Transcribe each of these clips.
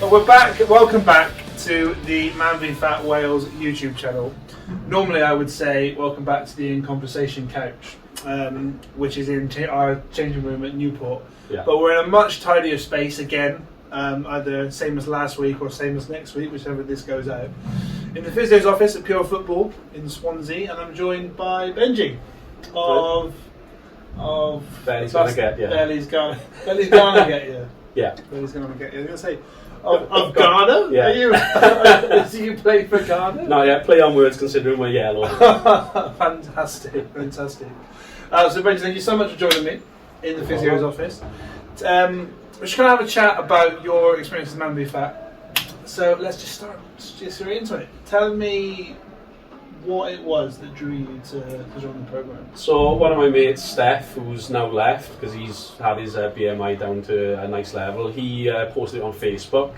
But we're back. Welcome back to the MANvFAT Wales YouTube channel. Normally, I would say welcome back to the In Conversation couch, which is in our changing room at Newport. Yeah. But we're in a much tidier space again, either same as last week or same as next week, whichever this goes out. In the physio's office at Pure Football in Swansea, and I'm joined by Benji of Bellies Ghana Get You. Bellies Ghana Get You. Yeah. Bellies Ghana Get You. I was going to say of Ghana. Yeah. Are you? Do you play for Ghana? No, yeah. Play on words considering we're yellow. Fantastic. So Benji, thank you so much for joining me in the physio's office. We're just going to have a chat about your experience as MANvFAT. So let's just start straight into it. Tell me what it was that drew you to join the program. So one of my mates, Steph, who's now left because he's had his BMI down to a nice level, he posted it on Facebook,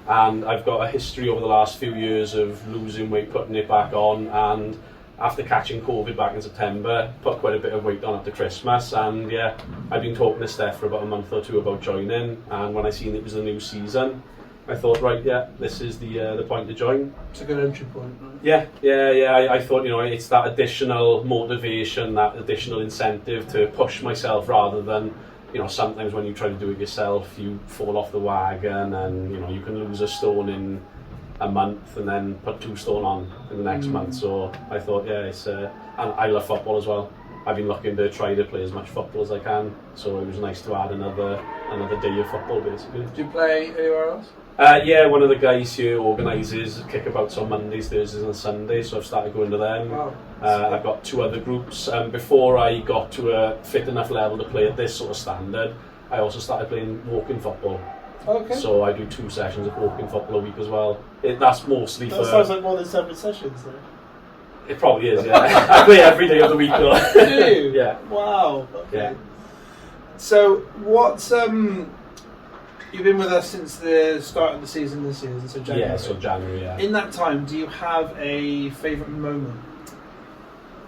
and I've got a history over the last few years of losing weight, putting it back on, and after catching COVID back in September, put quite a bit of weight on after Christmas, and yeah, I've been talking to Steph for about a month or two about joining, and when I seen it was the new season, I thought, right, yeah, this is the point to join. It's a good entry point, right? Yeah. I thought, it's that additional motivation, that additional incentive to push myself rather than, sometimes when you try to do it yourself, you fall off the wagon and, you can lose a stone in a month and then put 2 stone on in the next month. So I thought, yeah, and I love football as well. I've been looking to try to play as much football as I can, so it was nice to add another day of football, basically. Do you play anywhere else? Yeah, one of the guys here organises kickabouts on Mondays, Thursdays and Sundays, so I've started going to them. Wow. I've got 2 other groups. Before I got to a fit enough level to play at this sort of standard, I also started playing walking football. Okay. So I do 2 sessions of walking football a week as well. That's mostly that sounds like more than 7 sessions, though. It probably is, yeah. I play every day of the week, though. Do you? Yeah. Wow. Okay. Yeah. So, what's you've been with us since the start of the season this year, so January. Yeah, so January, yeah. In that time, do you have a favourite moment?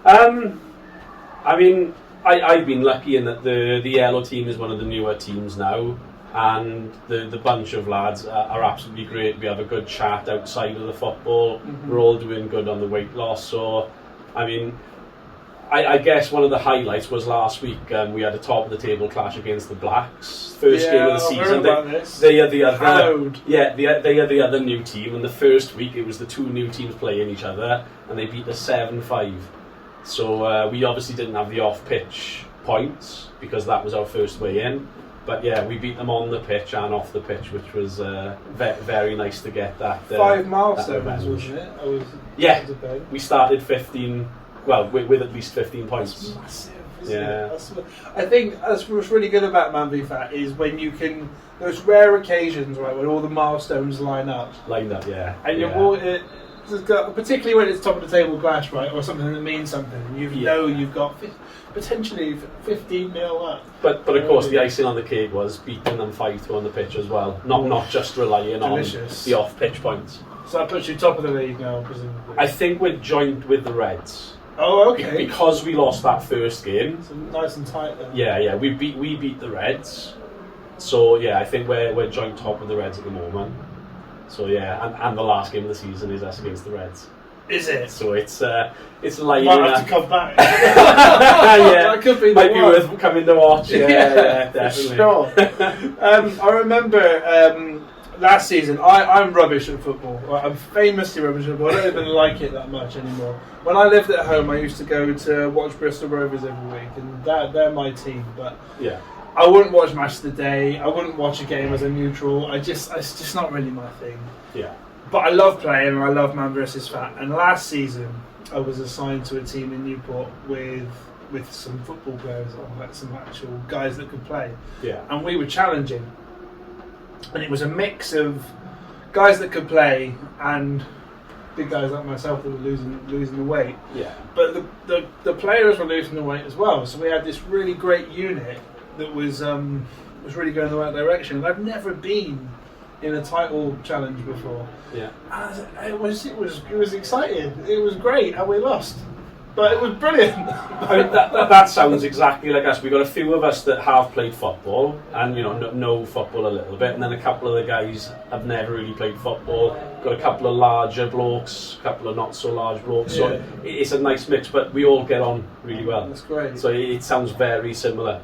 I mean, I've been lucky in that the yellow team is one of the newer teams now, and the bunch of lads are absolutely great. We have a good chat outside of the football. Mm-hmm. We're all doing good on the weight loss. So, I mean, I guess one of the highlights was last week. We had a top of the table clash against the Blacks. First game of the season. They are the other. Yeah, they are the other new team. And the first week, it was the 2 new teams playing each other, and they beat us 7-5. So we obviously didn't have the off-pitch points because that was our first way in. But yeah, we beat them on the pitch and off the pitch, which was very nice to get that. 5 milestones, wasn't it? Yeah, we started 15. Well, with at least 15 points. That's massive, isn't it? I think that's what's really good about MANvFAT is when you can. Those rare occasions, right, when all the milestones line up. Yeah. And particularly when it's top of the table clash, right, or something that means something. You've got potentially 15-0 up. But of course, the icing on the cake was beating them 5-2 on the pitch as well. Not just relying on the off-pitch points. So that puts you top of the league now, presumably. I think we're joint with the Reds. Oh, okay. Because we lost that first game. So nice and tight then. Yeah. We beat the Reds. So yeah, I think we're joint top with the Reds at the moment. So yeah, and the last game of the season is us against the Reds. Is it? So it's lining up. Might have to come back. Yeah, that could be might be worth coming to watch. Yeah, definitely. Sure. I remember last season. I'm rubbish at football. I'm famously rubbish at football. I don't even like it that much anymore. When I lived at home, I used to go to watch Bristol Rovers every week, and they're my team. But yeah, I wouldn't watch Match of the Day. I wouldn't watch a game as a neutral. It's just not really my thing. Yeah. But I love playing, and I love Man vs Fat. And last season, I was assigned to a team in Newport with some football players, or like some actual guys that could play. Yeah. And we were challenging, and it was a mix of guys that could play and big guys like myself that were losing the weight. Yeah. But the players were losing the weight as well. So we had this really great unit that was really going the right direction. And I've never been in a title challenge before. Yeah. And it was exciting. It was great, and we lost. but it was brilliant. I mean, that sounds exactly like us. We've got a few of us that have played football and, you know football a little bit, and then a couple of the guys have never really played football. Got a couple of larger blokes, a couple of not so large blokes. So it's a nice mix, but we all get on really well. That's great. So it sounds very similar.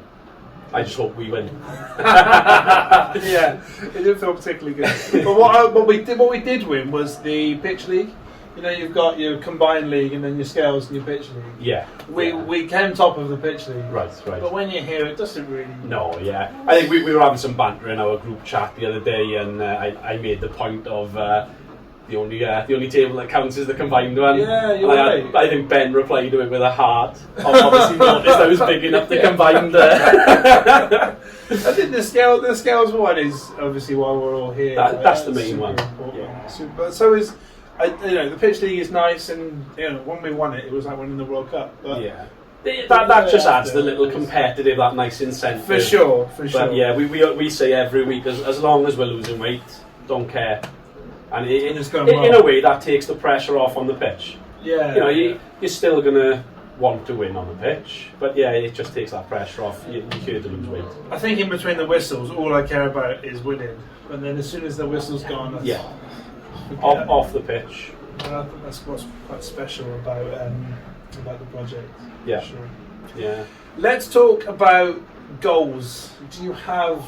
I just hope we win. Yeah, it didn't feel particularly good. But what we did win was the pitch league. You know, you've got your combined league and then your scales and your pitch league. Yeah. We came top of the pitch league. Right. But when you're here, it doesn't really. No, yeah. I think we were having some banter in our group chat the other day, and I made the point of the only table that counts is the combined one. Yeah, you're right. I think Ben replied to it with a heart. Obviously noticed I was bigging up the combined. I think the scales one is obviously why we're all here. That's the main one. Yeah. So is. The pitch league is nice, and when we won it was like winning the World Cup. But yeah, that just adds the little competitive, that nice incentive. For sure. But yeah, we say every week, as long as we're losing weight, don't care. And in a way, that takes the pressure off on the pitch. Yeah. You're still gonna want to win on the pitch, but yeah, it just takes that pressure off. You're here to lose weight. I think in between the whistles, all I care about is winning. And then as soon as the whistle's gone, off the pitch. And I think that's what's quite special about the project. Yeah. Sure. Yeah. Let's talk about goals. Do you have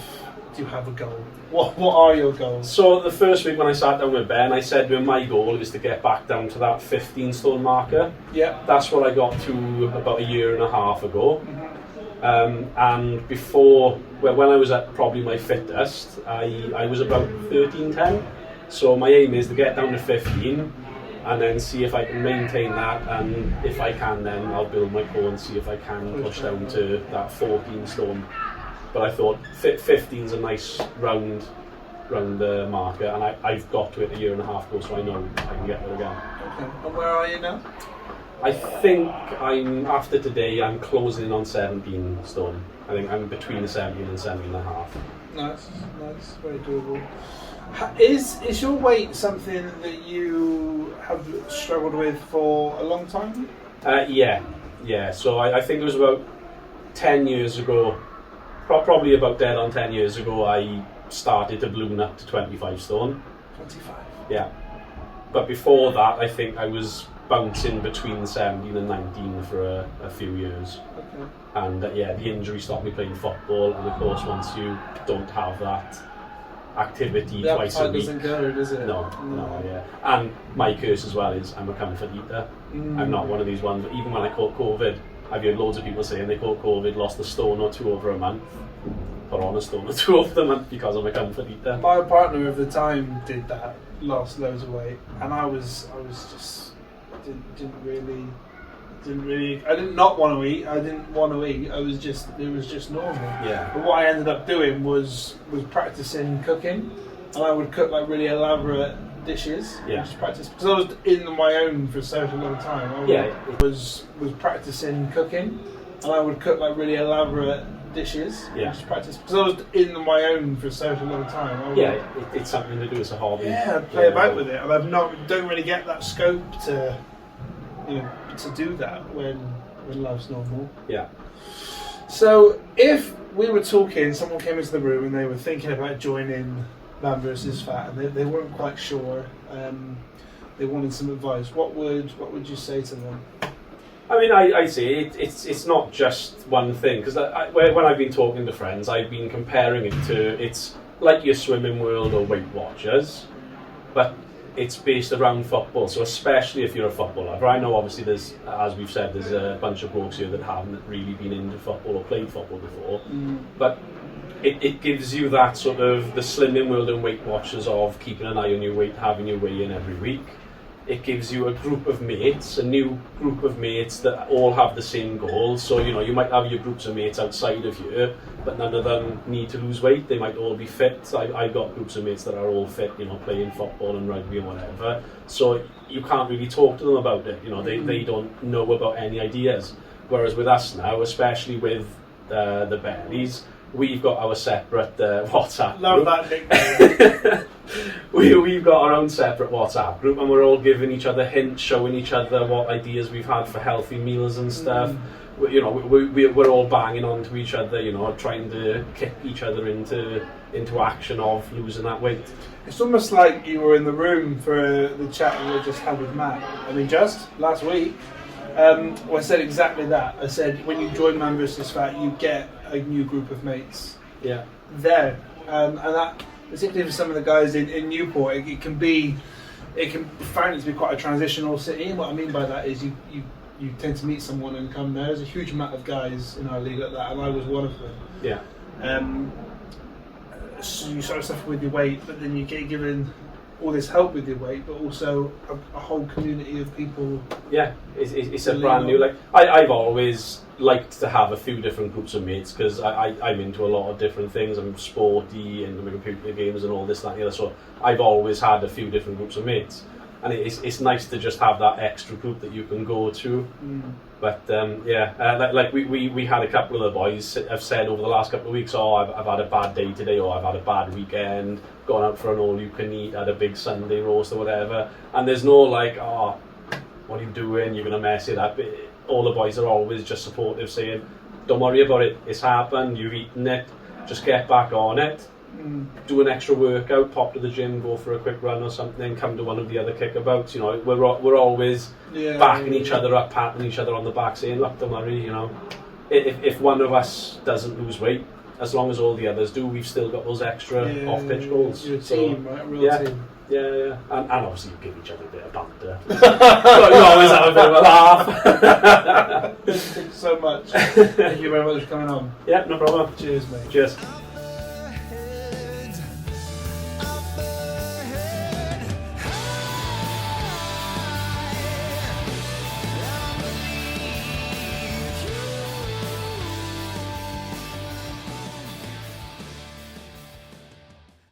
a goal? What are your goals? So the first week when I sat down with Ben, I said to him my goal is to get back down to that 15 stone marker. Yeah. That's what I got to about a year and a half ago. Mm-hmm. And before, when I was at probably my fittest, I was about 13-10. So my aim is to get down to 15 and then see if I can maintain that, and if I can, then I'll build my core and see if I can push down to that 14 stone. But I thought 15's a nice round marker, and I've got to it a year and a half ago, so I know I can get there again. Okay. And where are you now? I think after today, I'm closing in on 17 stone. I think I'm between 17 and 17 and a half. Nice, very doable. Is your weight something that you have struggled with for a long time? Yeah. So I think it was about 10 years ago, probably about dead on 10 years ago, I started to balloon up to 25 stone. 25? Yeah. But before that, I think I was bouncing between 17 and 19 for a few years. Okay. And the injury stopped me playing football, and of course once you don't have that activity twice a week, doesn't go, does it? No, yeah. And my curse as well is I'm a comfort eater. I'm not one of these ones. Even when I caught COVID, I've heard loads of people saying they caught COVID, lost a stone or two over a month, put on a stone or two over the month because I'm a comfort eater. My partner of the time did that, lost loads of weight, and I didn't not want to eat. I didn't want to eat. It was just normal. Yeah. But what I ended up doing was practicing cooking, and I would cook like really elaborate dishes. Yeah. Just practice because I was in my own for such a long time. I was practicing cooking, and I would cook like really elaborate dishes. Yeah. Just practice because I was in my own for such a long time. It's something to do as a hobby. Yeah, play about with it, and don't really get that scope to do that when life's normal. Yeah. So if we were talking, someone came into the room and they were thinking about joining MANvFAT, and they weren't quite sure, they wanted some advice, what would you say to them? I mean, I see it's not just one thing, because when I've been talking to friends, I've been comparing it to, it's like your swimming world or Weight Watchers, but it's based around football. So especially if you're a football lover, I know obviously there's, as we've said, there's a bunch of blokes here that haven't really been into football or played football before, but it gives you that sort of the slimming world and Weight Watchers of keeping an eye on your weight, having your weigh in every week. It gives you a group of mates, a new group of mates that all have the same goals. So, you might have your groups of mates outside of you, but none of them need to lose weight. They might all be fit. I've got groups of mates that are all fit, playing football and rugby and whatever. So you can't really talk to them about it. They don't know about any ideas. Whereas with us now, especially with the Bellies, we've got our separate WhatsApp Love group. that nickname. we've got our own separate WhatsApp group, and we're all giving each other hints, showing each other what ideas we've had for healthy meals and stuff. We're all banging onto each other, trying to kick each other into action of losing that weight. It's almost like you were in the room for the chat we just had with Matt. I mean, just last week, I said exactly that. I said, when you join MANvFAT, you get a new group of mates. Yeah. There. And that, particularly for some of the guys in Newport, it can find it to be quite a transitional city. And what I mean by that is you tend to meet someone and come there. There's a huge amount of guys in our league like that, and I was one of them. Yeah. So you sort of suffer with your weight, but then you get given all this help with your weight, but also a whole community of people. Yeah, it's a brand new. Like I've always liked to have a few different groups of mates because I'm into a lot of different things. I'm sporty and I'm computer games and all this, that, and the other. So I've always had a few different groups of mates, and it's nice to just have that extra group that you can go to. But like we had a couple of the boys have said over the last couple of weeks, I've had a bad day today, or I've had a bad weekend, gone out for an all-you-can-eat, had a big Sunday roast or whatever, and there's no like, what are you doing, you're going to mess it up. All the boys are always just supportive, saying, don't worry about it, it's happened, you've eaten it, just get back on it. Do an extra workout, pop to the gym, go for a quick run or something, come to one of the other kickabouts. We're always backing each other up, patting each other on the back, saying, look, don't worry, if one of us doesn't lose weight, as long as all the others do, we've still got those extra off-pitch goals. You're a team, right? A real team. Yeah. And obviously you give each other a bit of banter. You always have a bit of a laugh. Thank you so much. Thank you very much for coming on. Yeah, no problem. Cheers, mate. Cheers.